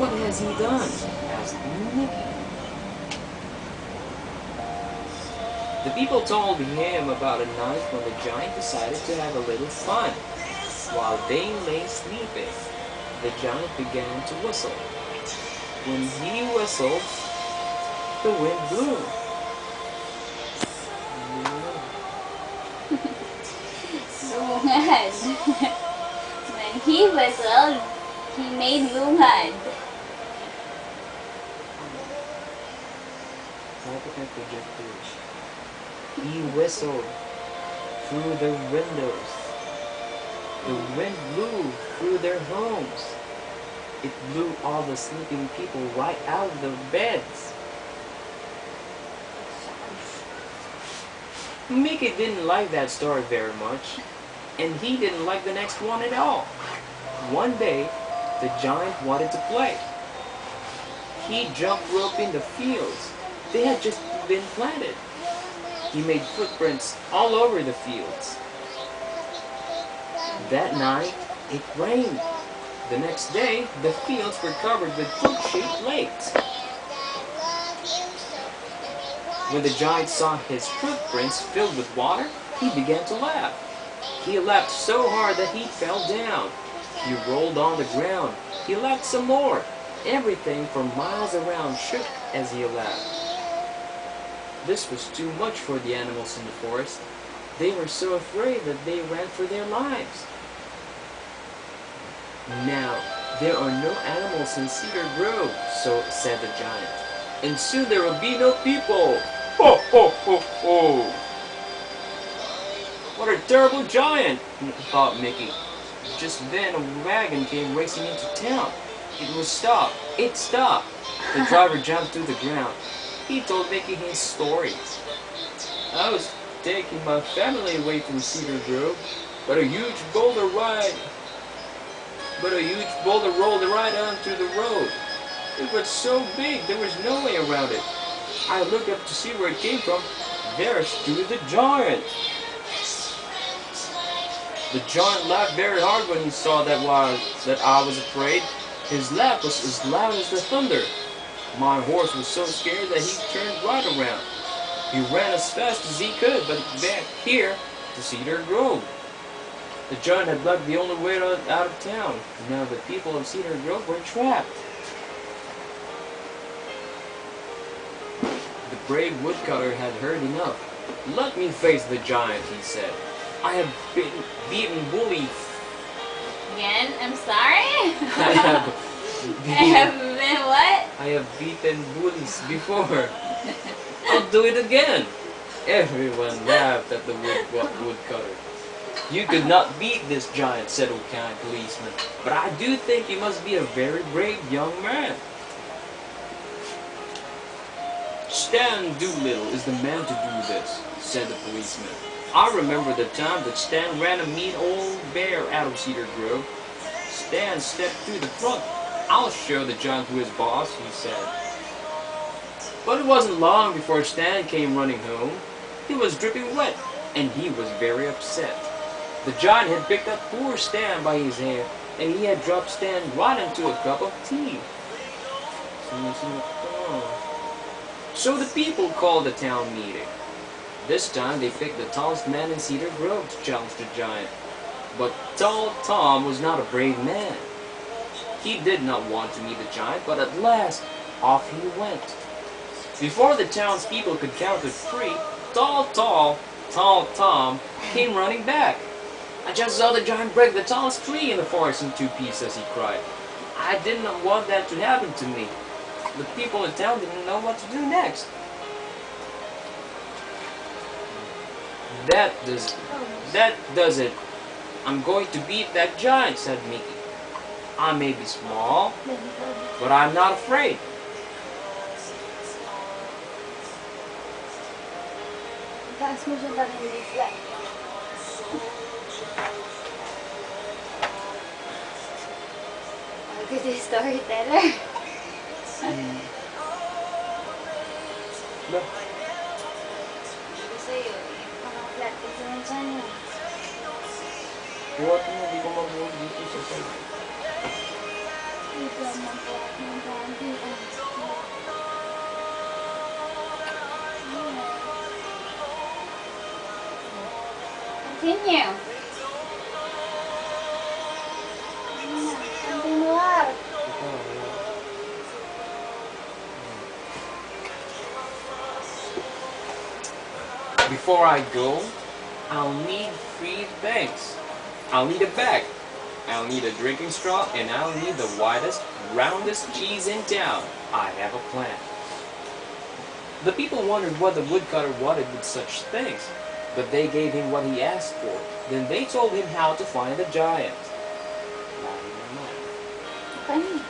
What has he done? Asked Mickey. The people told him about a night when the giant decided to have a little fun. While they lay sleeping, the giant began to whistle. When he whistled, the wind blew. Lungad. When he whistled, he made lungad. He whistled through the windows. The wind blew through their homes. It blew all the sleeping people right out of their beds. Mickey didn't like that story very much, and he didn't like the next one at all. One day, the giant wanted to play. He jumped rope in the fields. They had just been planted. He made footprints all over the fields. That night, it rained. The next day, the fields were covered with fruit-shaped lakes. When the giant saw his footprints filled with water, he began to laugh. He laughed so hard that he fell down. He rolled on the ground. He laughed some more. Everything for miles around shook as he laughed. This was too much for the animals in the forest. They were so afraid that they ran for their lives. Now, there are no animals in Cedar Grove, so said the giant. And soon there will be no people. Ho, ho, ho, ho. What a terrible giant, thought Mickey. Just then a wagon came racing into town. It was stopped. It stopped. The driver jumped to the ground. He told Mickey his story. I was taking my family away from Cedar Grove, but a huge boulder rolled right onto the road. It was so big, there was no way around it. I looked up to see where it came from. There stood the giant. The giant laughed very hard when he saw that I was afraid. His laugh was as loud as the thunder. My horse was so scared that he turned right around. He ran as fast as he could, but back here to Cedar Grove. The giant had blocked the only way out of town. Now the people of Cedar Grove were trapped. The brave woodcutter had heard enough. Let me face the giant, he said. I have been beaten bullies. Again? I'm sorry? I have been what? I have beaten bullies before. I'll do it again. Everyone laughed at the woodcutter. You could not beat this giant, said a kind policeman, but I do think you must be a very brave young man. Stan Doolittle is the man to do this, said the policeman. I remember the time that Stan ran a mean old bear out of Cedar Grove. Stan stepped to the front. I'll show the giant who is boss, he said. But it wasn't long before Stan came running home. He was dripping wet, and he was very upset. The giant had picked up poor Stan by his hair, and he had dropped Stan right into a cup of tea. So the people called a town meeting. This time they picked the tallest man in Cedar Grove to challenge the giant. But Tall Tom was not a brave man. He did not want to meet the giant, but at last, off he went. Before the townspeople could count to 3, Tall Tom came running back. I just saw the giant break the tallest tree in the forest in 2 pieces, he cried. I did not want that to happen to me. The people in town didn't know what to do next. That does it. I'm going to beat that giant, said Mickey. I may be small, but I'm not afraid. Look at this storyteller. Sa'yo, pang-flat kasi ng tiyan mo. Buhat mo, hindi ko mabuhat dito sa side. Continue. Continuar. Before I go, I'll need 3 things. I'll need a bag, I'll need a drinking straw, and I'll need the widest, roundest cheese in town. I have a plan. The people wondered what the woodcutter wanted with such things, but they gave him what he asked for. Then they told him how to find the giant. Funny.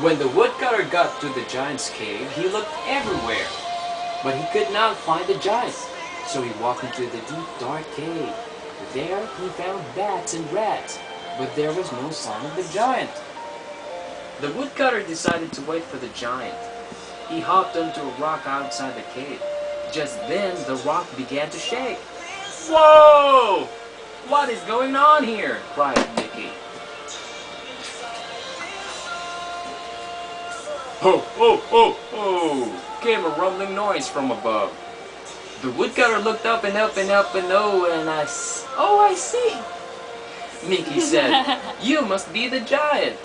When the woodcutter got to the giant's cave, he looked everywhere, but he could not find the giant. So he walked into the deep, dark cave. There he found bats and rats, but there was no sign of the giant. The woodcutter decided to wait for the giant. He hopped onto a rock outside the cave. Just then, the rock began to shake. "Whoa! What is going on here?" cried Mickey. "Ho, ho, ho, ho!" came a rumbling noise from above. The woodcutter looked up and up and up and oh, I see. Mickey said, "You must be the giant."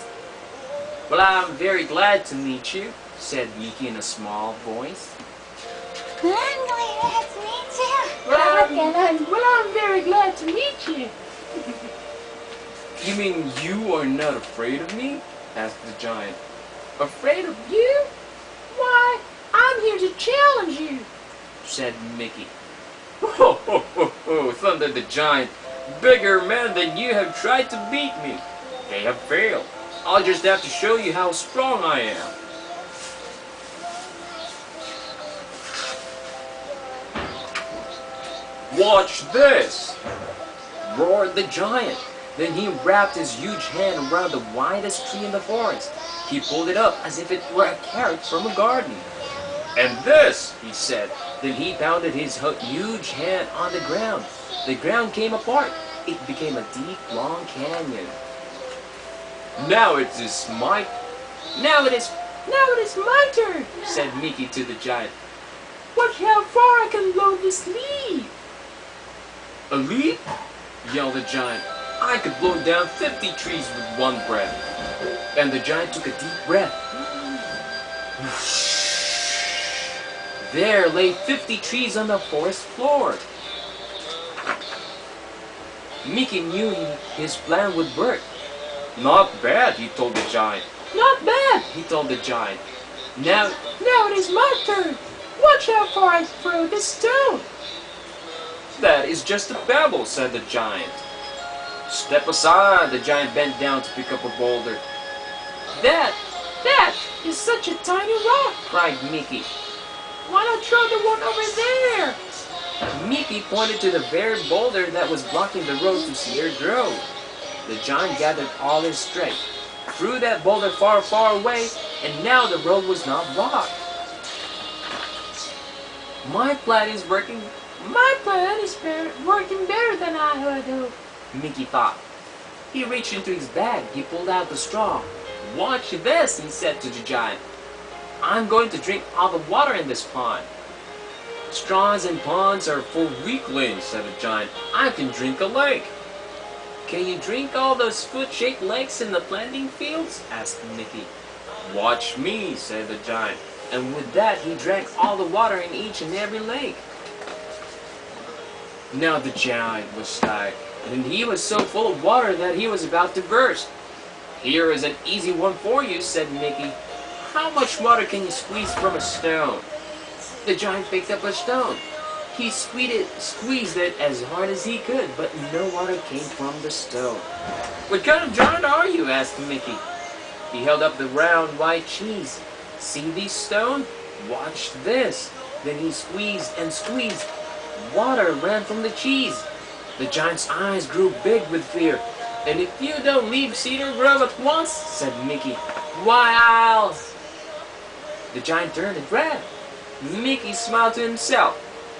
"Well, I'm very glad to meet you," said Mickey in a small voice. I'm glad to meet you. Well, I'm very glad to meet you. "You mean you are not afraid of me?" asked the giant. "Afraid of you? Why, I'm here to challenge you," said Mickey. "Ho, ho, ho, ho," thundered the giant. "Bigger men than you have tried to beat me. They have failed. I'll just have to show you how strong I am." "Watch this!" roared the giant. Then he wrapped his huge hand around the widest tree in the forest. He pulled it up as if it were a carrot from a garden. "And this," he said. Then he pounded his huge hand on the ground. The ground came apart. It became a deep, long canyon. Now it is my turn," said Mickey to the giant. "Watch how far I can blow this leaf." "A leaf?" yelled the giant. "I could blow down 50 trees with one breath." And the giant took a deep breath. There lay 50 trees on the forest floor. Mickey knew his plan would work. "Not bad," he told the giant. "Not bad," he told the giant. Now it is my turn. Watch how far I throw this stone." "That is just a pebble," said the giant. "Step aside," the giant bent down to pick up a boulder. That is such a tiny rock," cried Mickey. "Why not throw the one over there?" Mickey pointed to the very boulder that was blocking the road to Cedar Grove. The giant gathered all his strength, threw that boulder far, far away, and now the road was not blocked. My plan is working better than I would do," Mickey thought. He reached into his bag. He pulled out the straw. "Watch this," he said to the giant. "I'm going to drink all the water in this pond." "Straws and ponds are for weaklings," said the giant. "I can drink a lake." "Can you drink all those foot-shaped lakes in the planting fields?" asked Mickey. "Watch me," said the giant. And with that, he drank all the water in each and every lake. Now the giant was stuck, and he was so full of water that he was about to burst. "Here is an easy one for you," said Mickey. "How much water can you squeeze from a stone?" The giant picked up a stone. He squeezed it as hard as he could, but no water came from the stone. "What kind of giant are you?" asked Mickey. He held up the round white cheese. "See this stone? Watch this." Then he squeezed and squeezed. Water ran from the cheese. The giant's eyes grew big with fear. "And if you don't leave Cedar Grove at once," said Mickey, "why I'll..." The giant turned and ran. Mickey smiled to himself.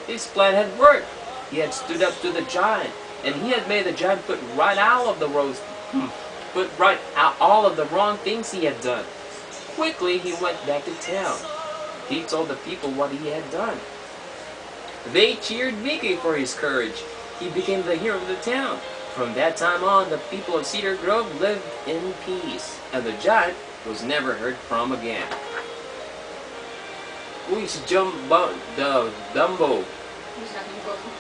His plan had worked. He had stood up to the giant. and he had made the giant put right out of the roast, put right out all of the wrong things he had done. Quickly, he went back to town. He told the people what he had done. They cheered Mickey for his courage. He became the hero of the town. From that time on, the people of Cedar Grove lived in peace, and the giant was never heard from again. Who is Dumbo? He's not important.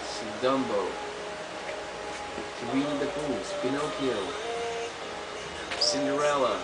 It's Dumbo. Winnie the Pooh, Pinocchio, Cinderella.